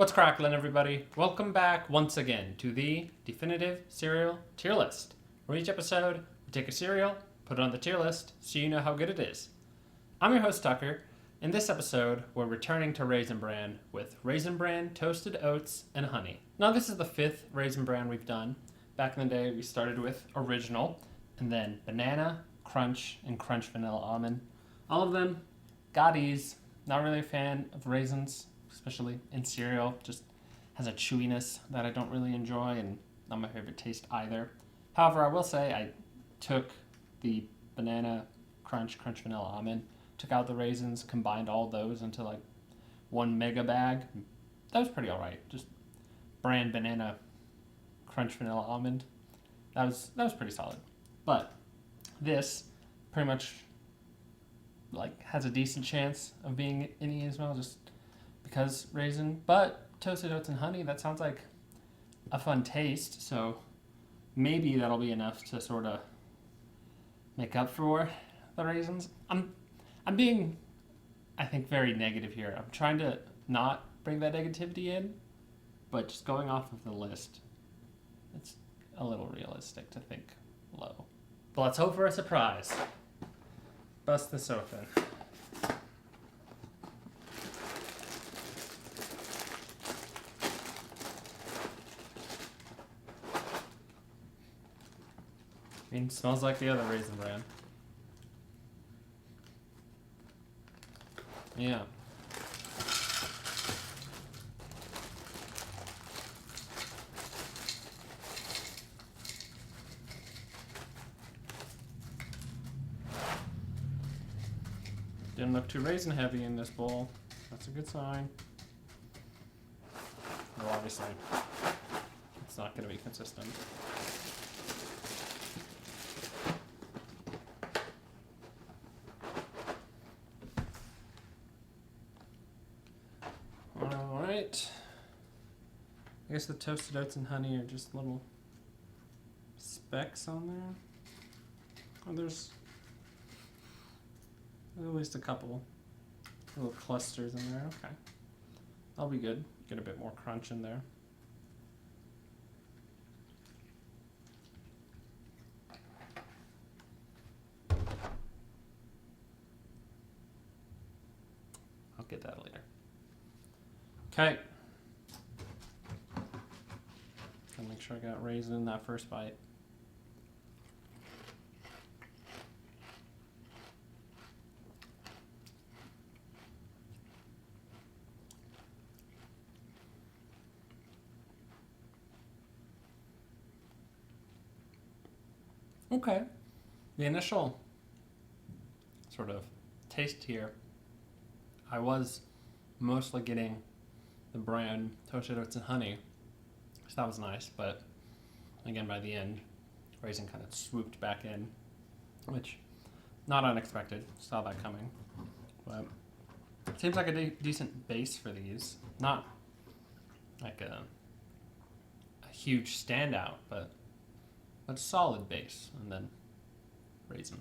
What's cracklin', everybody? Welcome back once again to the definitive cereal tier list. For each episode, we take a cereal, put it on the tier list, so you know how good it is. I'm your host, Tucker. In this episode, we're returning to Raisin Bran with Raisin Bran, toasted oats, and honey. Now, this is the fifth Raisin Bran we've done. Back in the day, we started with original, and then banana, crunch, and crunch vanilla almond. All of them got ease. Not really a fan of raisins, especially in cereal. Just has a chewiness that I don't really enjoy, and not my favorite taste either. However, I will say I took the banana, crunch vanilla almond, took out the raisins, combined all those into like one mega bag. That was pretty alright. Just Bran banana, crunch vanilla almond. That was pretty solid. But this pretty much like has a decent chance of being any as well, just because raisin. But toasted oats and honey, that sounds like a fun taste, so maybe that'll be enough to sort of make up for the raisins. I'm being, I think, very negative here. I'm trying to not bring that negativity in, but just going off of the list, it's a little realistic to think low. But let's hope for a surprise. Bust this open. I mean, it smells like the other Raisin Bran. Yeah. Didn't look too raisin heavy in this bowl. That's a good sign. Well, obviously, it's not going to be consistent. Alright. I guess the toasted oats and honey are just little specks on there. Oh, there's at least a couple little clusters in there. Okay. That'll be good. Get a bit more crunch in there. I'll get that later. Okay. Gotta make sure I got raisin in that first bite. Okay. The initial sort of taste here, I was mostly getting the bran, toasted oats and honey, so that was nice, but again, by the end, raisin kind of swooped back in, which, not unexpected, saw that coming, but it seems like a decent base for these. Not like a huge standout, but a solid base, and then raisin.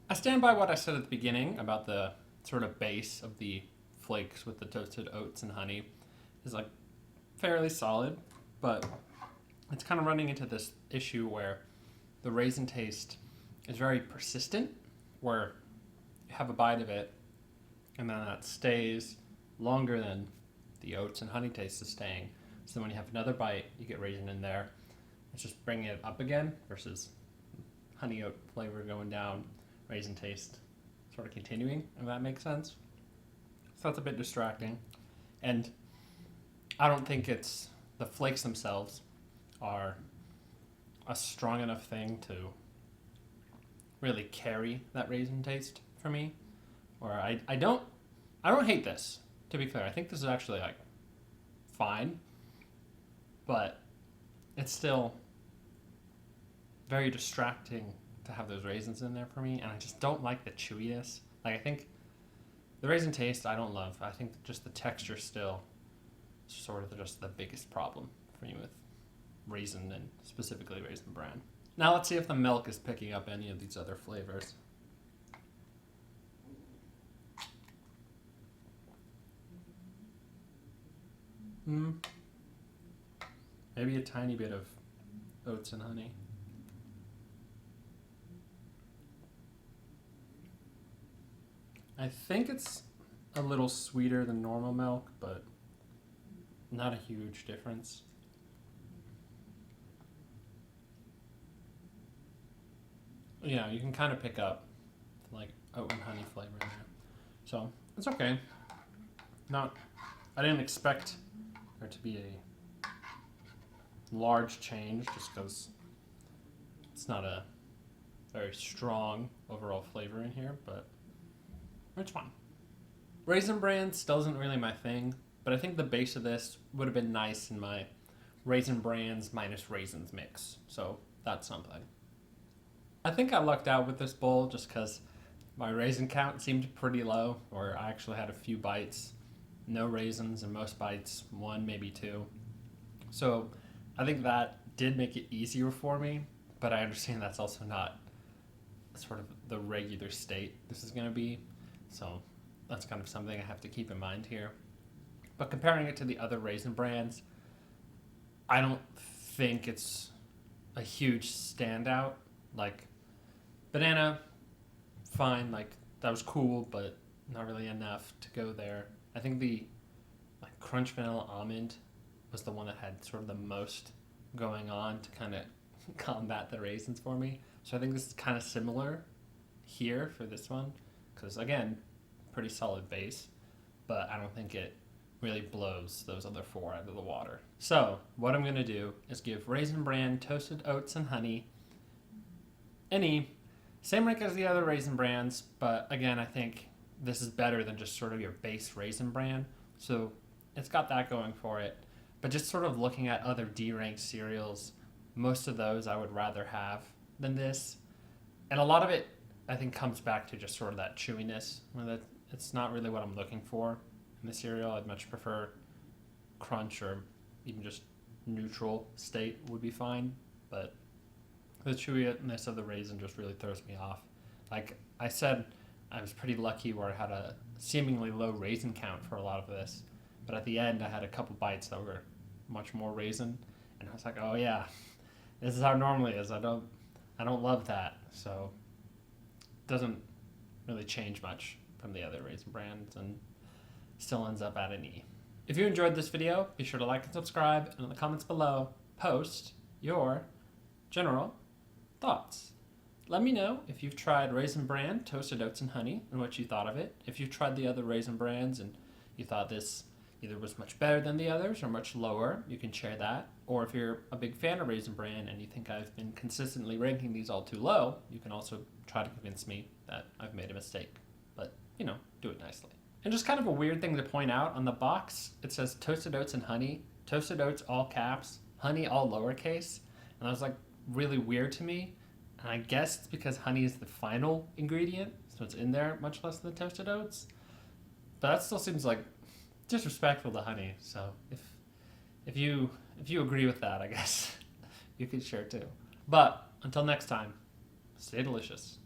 I stand by what I said at the beginning about the sort of base of the flakes with the toasted oats and honey is like fairly solid, but it's kind of running into this issue where the raisin taste is very persistent, where you have a bite of it and then that stays longer than the oats and honey taste is staying. So then when you have another bite, you get raisin in there. It's just bringing it up again versus honey oat flavor going down, raisin taste sort of continuing, if that makes sense. So that's a bit distracting. And I don't think it's the flakes themselves are a strong enough thing to really carry that raisin taste for me. Or I don't hate this, to be clear. I think this is actually like fine, but it's still very distracting to have those raisins in there for me, and I just don't like the chewiness. Like, I think the raisin taste I don't love. I think just the texture still is sort of just the biggest problem for me with raisin, and specifically Raisin Bran. Now let's see if the milk is picking up any of these other flavors. Maybe a tiny bit of oats and honey. I think it's a little sweeter than normal milk, but not a huge difference. Yeah, you can kind of pick up like oat and honey flavor in there. So it's okay. I didn't expect there to be a large change just because it's not a very strong overall flavor in here, but it's fine. Raisin Bran still isn't really my thing, but I think the base of this would have been nice in my Raisin Brans minus raisins mix, so that's something. I think I lucked out with this bowl just because my raisin count seemed pretty low, or I actually had a few bites, no raisins, and most bites, one, maybe two. So I think that did make it easier for me, but I understand that's also not sort of the regular state this is going to be. So that's kind of something I have to keep in mind here. But comparing it to the other Raisin Brans, I don't think it's a huge standout. Like, banana, fine, like, that was cool, but not really enough to go there. I think the Crunch Vanilla Almond was the one that had sort of the most going on to kind of combat the raisins for me. So I think this is kind of similar here for this one, because again, pretty solid base, but I don't think it really blows those other four out of the water. So what I'm going to do is give Raisin Bran toasted oats and honey same rank as the other Raisin Brans, but again, I think this is better than just sort of your base Raisin Bran. So it's got that going for it. But just sort of looking at other D-ranked cereals, most of those I would rather have than this. And a lot of it, I think, comes back to just sort of that chewiness. It's not really what I'm looking for in the cereal. I'd much prefer crunch, or even just neutral state would be fine. But the chewiness of the raisin just really throws me off. Like I said, I was pretty lucky where I had a seemingly low raisin count for a lot of this. But at the end, I had a couple bites that were much more raisin. And I was like, oh yeah, this is how it normally is. I don't love that. So it doesn't really change much from the other Raisin Brans and still ends up at an E. If you enjoyed this video, be sure to like and subscribe, and in the comments below, post your general thoughts. Let me know if you've tried Raisin Bran, toasted oats and honey, and what you thought of it. If you've tried the other Raisin Brans and you thought this either was much better than the others or much lower, you can share that. Or if you're a big fan of Raisin Bran and you think I've been consistently ranking these all too low, you can also try to convince me that I've made a mistake. But, do it nicely. And just kind of a weird thing to point out, on the box, it says toasted oats and honey. Toasted oats all caps, honey all lowercase. And that was like really weird to me. And I guess it's because honey is the final ingredient, so it's in there much less than the toasted oats. But that still seems like disrespectful to honey. So if you agree with that, I guess you can share too. But until next time, stay delicious.